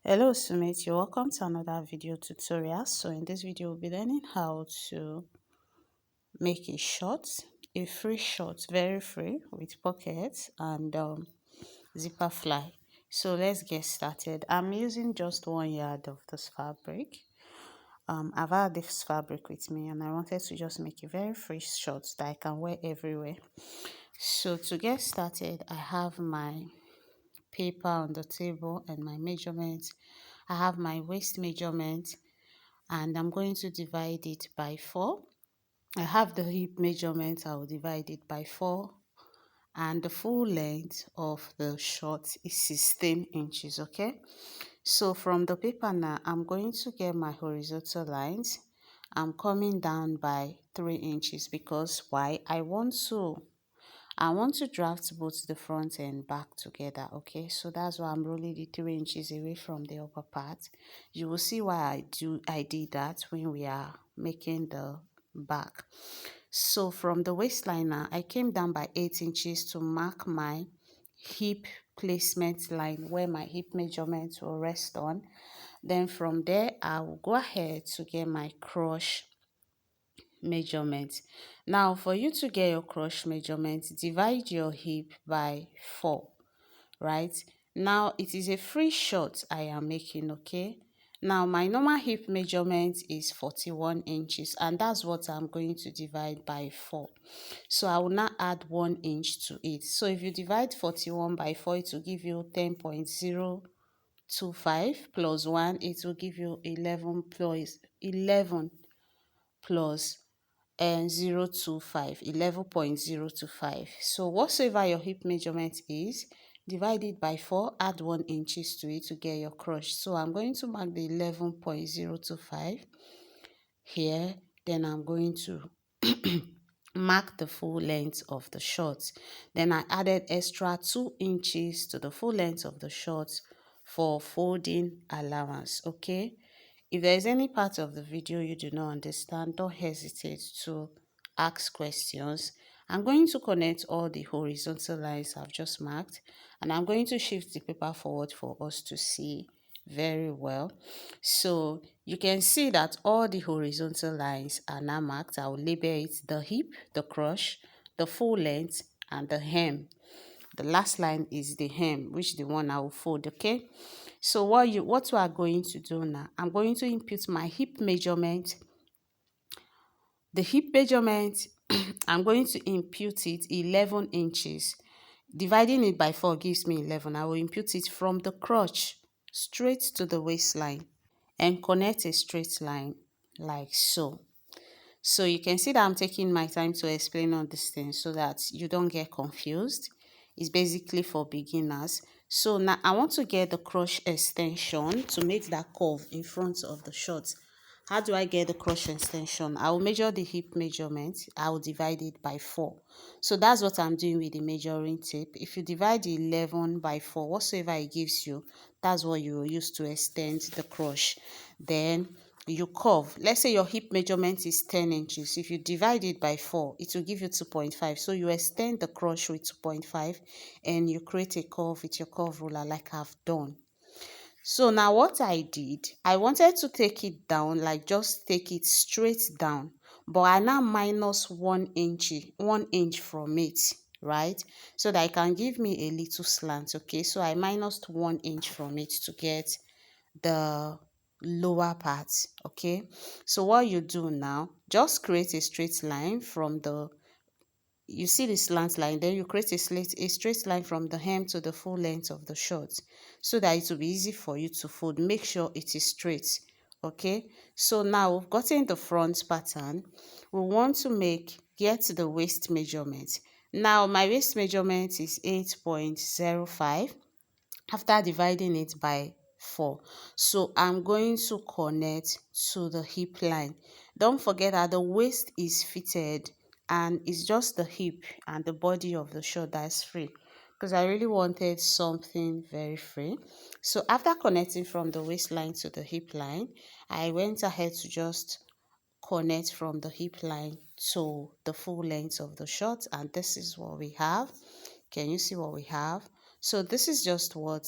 Hello Sumit, you're welcome to another video tutorial. So in this video we'll be learning how to make a short, a free short, very free with pockets and zipper fly. So let's get started. I'm using just 1 yard of this fabric. I've had this fabric with me and I wanted to just make a very free short that I can wear everywhere. So to get started, I have my paper on the table and my measurements. I have my waist measurement and I'm going to divide it by 4. I have the hip measurement, I will divide it by 4, and the full length of the short is 16 inches, okay? So from the paper now, I'm going to get my horizontal lines. I'm coming down by 3 inches because why? I want to draft both the front and back together, okay? So that's why I'm rolling the 3 inches away from the upper part. You will see why I did that when we are making the back. So from the waistline now, I came down by 8 inches to mark my hip placement line where my hip measurement will rest on. Then from there, I will go ahead to get my cross measurement. Now for you to get your cross measurement, divide your hip by 4, right? Now it is a free short I am making, okay? Now my normal hip measurement is 41 inches and that's what I'm going to divide by 4. So I will now add 1 inch to it. So if you divide 41 by 4, it will give you 10.025 plus 1, it will give you 11 plus and 0.025, 11.025. So whatsoever your hip measurement is, divide it by 4, add 1 inches to it to get your cross. So I'm going to mark the 11.025 here. Then I'm going to mark the full length of the short. Then I added extra 2 inches to the full length of the short for folding allowance, okay? If there is any part of the video you do not understand, don't hesitate to ask questions. I'm going to connect all the horizontal lines I've just marked and I'm going to shift the paper forward for us to see very well. So you can see that all the horizontal lines are now marked. I will label it the hip, the cross, the full length and the hem. The last line is the hem, which the one I will fold, okay? So what we are going to do now, I'm going to input my hip measurement. The hip measurement, I'm going to input it 11 inches. Dividing it by 4 gives me 11. I will input it from the crotch straight to the waistline and connect a straight line like so. So you can see that I'm taking my time to explain all these things so that you don't get confused. It's basically for beginners. So now I want to get the crotch extension to make that curve in front of the short. How do I get the crotch extension? I will measure the hip measurement. I will divide it by 4. So that's what I'm doing with the measuring tape. If you divide 11 by 4, whatsoever it gives you, that's what you will use to extend the crotch. Then you curve. Let's say your hip measurement is 10 inches. If you divide it by 4, it will give you 2.5. So you extend the crotch with 2.5 and you create a curve with your curve ruler like I've done. So now what I did, I wanted to take it down, like just take it straight down, but I now minus 1 inch from it, right? So that it can give me a little slant, okay? So I minused 1 inch from it to get the lower part, okay? So what you do now, just create a straight line from the, you see the slant line, then you create a straight line from the hem to the full length of the short so that it will be easy for you to fold. Make sure it is straight, okay? So now we've gotten the front pattern. We want to get the waist measurement. Now my waist measurement is 8.05 after dividing it by 4. So I'm going to connect to the hip line. Don't forget that the waist is fitted and it's just the hip and the body of the shirt that is free, because I really wanted something very free. So after connecting from the waistline to the hip line, I went ahead to just connect from the hip line to the full length of the short, and this is what we have. Can you see what we have? So this is just what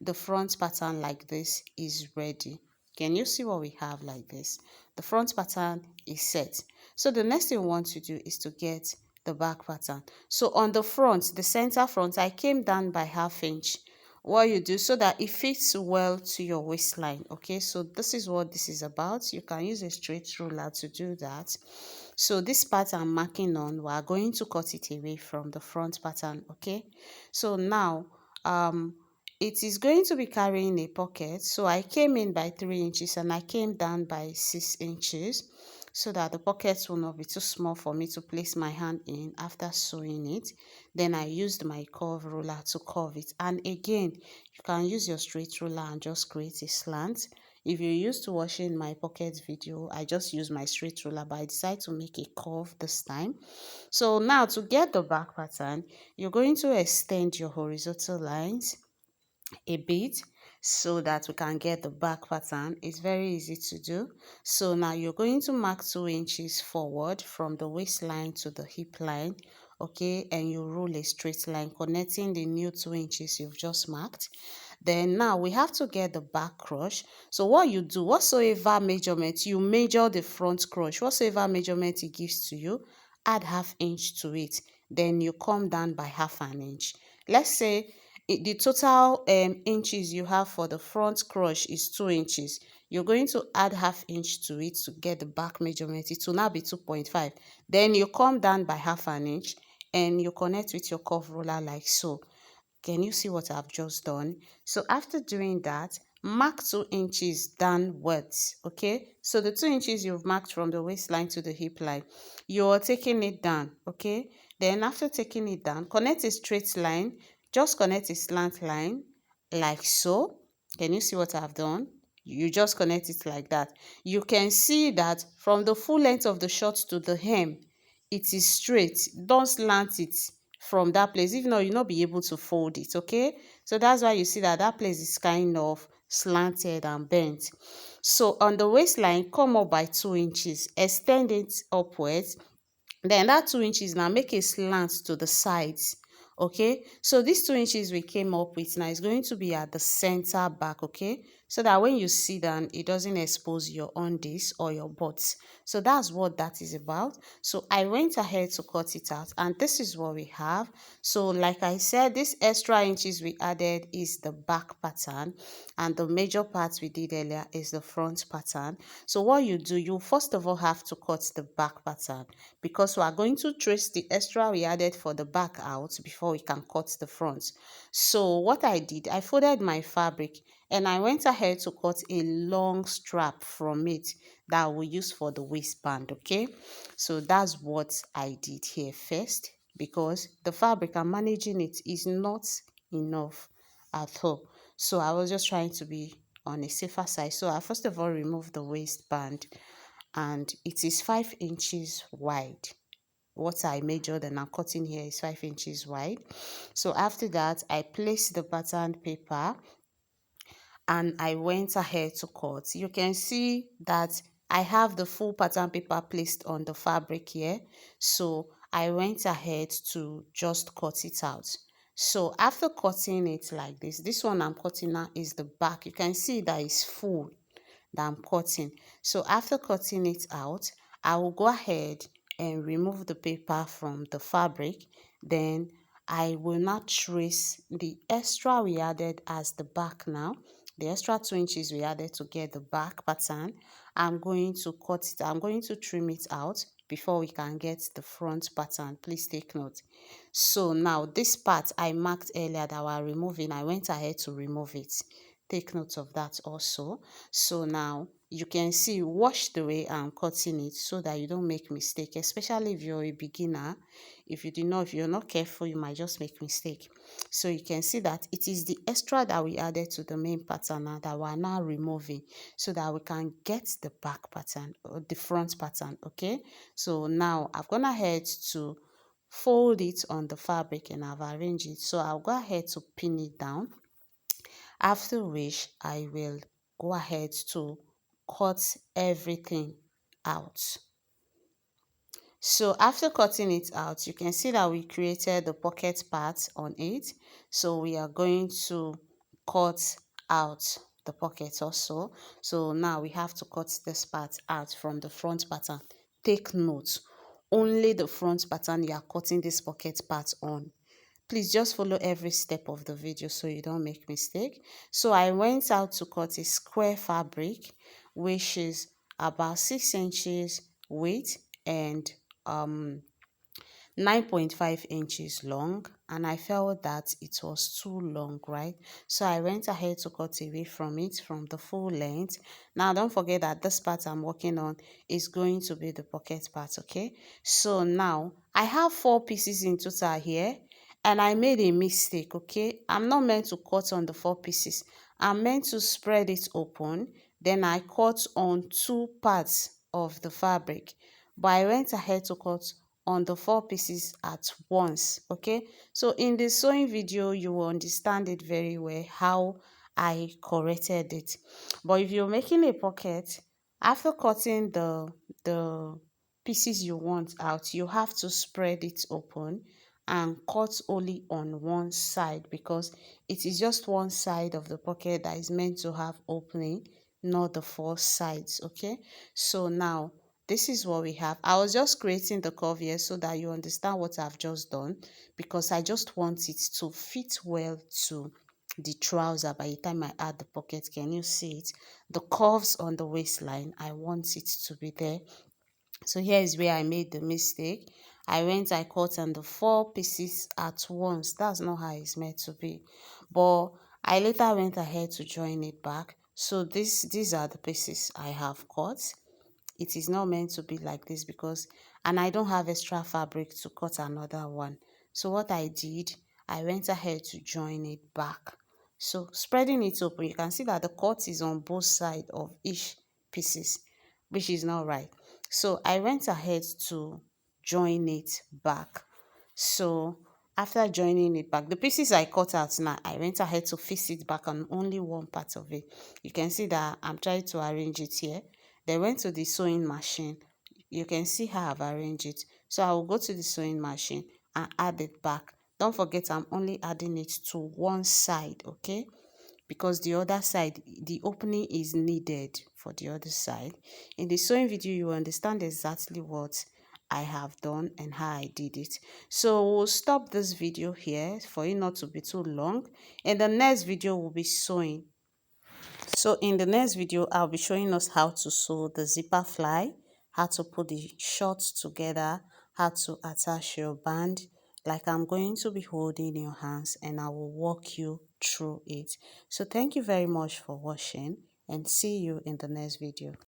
the front pattern like this is ready. Can you see what we have like this? The front pattern is set. So the next thing we want to do is to get the back pattern. So on the front, the center front, I came down by 1/2 inch. What you do so that it fits well to your waistline. Okay, so this is what this is about. You can use a straight ruler to do that. So this part I'm marking on, we are going to cut it away from the front pattern. Okay, so now it is going to be carrying a pocket. So I came in by 3 inches and I came down by 6 inches so that the pockets will not be too small for me to place my hand in after sewing it. Then I used my curve ruler to curve it. And again, you can use your straight ruler and just create a slant. If you're used to watching my pocket video, I just use my straight ruler, but I decide to make a curve this time. So now to get the back pattern, you're going to extend your horizontal lines a bit so that we can get the back pattern. It's very easy to do. So now you're going to mark 2 inches forward from the waistline to the hip line. Okay, and you roll a straight line connecting the new 2 inches you've just marked. Then now we have to get the back crush. So what you do, whatsoever measurement, you measure the front crush, whatsoever measurement it gives to you, add 1/2 inch to it. Then you come down by 1/2 an inch. Let's say the total inches you have for the front crush is 2 inches. You're going to add 1/2 inch to it to get the back measurement. It will now be 2.5. Then you come down by 1/2 an inch and you connect with your curve ruler like so. Can you see what I've just done? So after doing that, mark 2 inches downwards. Okay, so the 2 inches you've marked from the waistline to the hip line, you're taking it down. Okay, then after taking it down, connect a straight line. Just connect a slant line like so. Can you see what I've done? You just connect it like that. You can see that from the full length of the short to the hem, it is straight. Don't slant it from that place. If not, you'll not be able to fold it. Okay, so that's why you see that that place is kind of slanted and bent. So on the waistline, come up by 2 inches, extend it upwards. Then that 2 inches now make a slant to the sides. Okay, so these 2 inches we came up with now is going to be at the center back. Okay, so that when you sit down it doesn't expose your undies or your butts. So that's what that is about. So I went ahead to cut it out and this is what we have. So like I said, this extra inches we added is the back pattern and the major part we did earlier is the front pattern. So what you do, you first of all have to cut the back pattern because we are going to trace the extra we added for the back out before we can cut the front. So what I did, I folded my fabric and I went ahead to cut a long strap from it that I will use for the waistband. Okay, so that's what I did here first because the fabric I'm managing it is not enough at all. So I was just trying to be on a safer side. So I first of all removed the waistband and it is 5 inches wide. What I measured and I'm cutting here is 5 inches wide. So after that, I placed the pattern paper and I went ahead to cut. You can see that I have the full pattern paper placed on the fabric here. So I went ahead to just cut it out. So after cutting it like this one I'm cutting now is the back. You can see that it's full that I'm cutting. So after cutting it out, I will go ahead and remove the paper from the fabric. Then I will now trace the extra we added as the back now. The extra 2 inches we added to get the back pattern. I'm going to cut it. I'm going to trim it out before we can get the front pattern. Please take note. So now this part I marked earlier that we're removing, I went ahead to remove it. Take note of that also. So now you can see, watch the way I'm cutting it so that you don't make mistake, especially if you're a beginner. If you're not careful, you might just make mistake. So you can see that it is the extra that we added to the main pattern now that we're now removing so that we can get the back pattern or the front pattern. Okay, so now I've gone ahead to fold it on the fabric and I've arranged it. So I'll go ahead to pin it down, after which I will go ahead to cut everything out. So after cutting it out, you can see that we created the pocket part on it. So we are going to cut out the pocket also. So now we have to cut this part out from the front pattern. Take note, only the front pattern you are cutting this pocket part on. Please just follow every step of the video so you don't make mistake. So I went out to cut a square fabric, which is about 6 inches width and 9.5 inches long, and I felt that it was too long, right? So I went ahead to cut away from it from the full length. Now don't forget that this part I'm working on is going to be the pocket part, okay? So now I have 4 pieces in total here, and I made a mistake, okay? I'm not meant to cut on the 4 pieces. I'm meant to spread it open, then I cut on 2 parts of the fabric, but I went ahead to cut on the 4 pieces at once, okay? So in the sewing video you will understand it very well how I corrected it. But if you're making a pocket, after cutting the pieces you want out, you have to spread it open and cut only on one side, because it is just one side of the pocket that is meant to have opening, not the 4 sides, okay? So now this is what we have. I was just creating the curve here so that you understand what I've just done, because I just want it to fit well to the trouser by the time I add the pocket. Can you see it? The curves on the waistline, I want it to be there. So here is where I made the mistake. I cut on the 4 pieces at once. That's not how it's meant to be. But I later went ahead to join it back. So these are the pieces I have cut. It is not meant to be like this, because and I don't have extra fabric to cut another one. So what I did, I went ahead to join it back. So spreading it open, you can see that the cut is on both sides of each pieces, which is not right. So I went ahead to join it back. So after joining it back, the pieces I cut out now, I went ahead to fix it back on only one part of it. You can see that I'm trying to arrange it here. Then went to the sewing machine. You can see how I've arranged it. So I will go to the sewing machine and add it back. Don't forget, I'm only adding it to one side, okay? Because the other side, the opening is needed for the other side. In the sewing video, you will understand exactly what I have done and how I did it. So we'll stop this video here for it not to be too long. In the next video, we'll be sewing. So in the next video, I'll be showing us how to sew the zipper fly, how to put the shorts together, how to attach your band, like I'm going to be holding your hands, and I will walk you through it. So thank you very much for watching, and see you in the next video.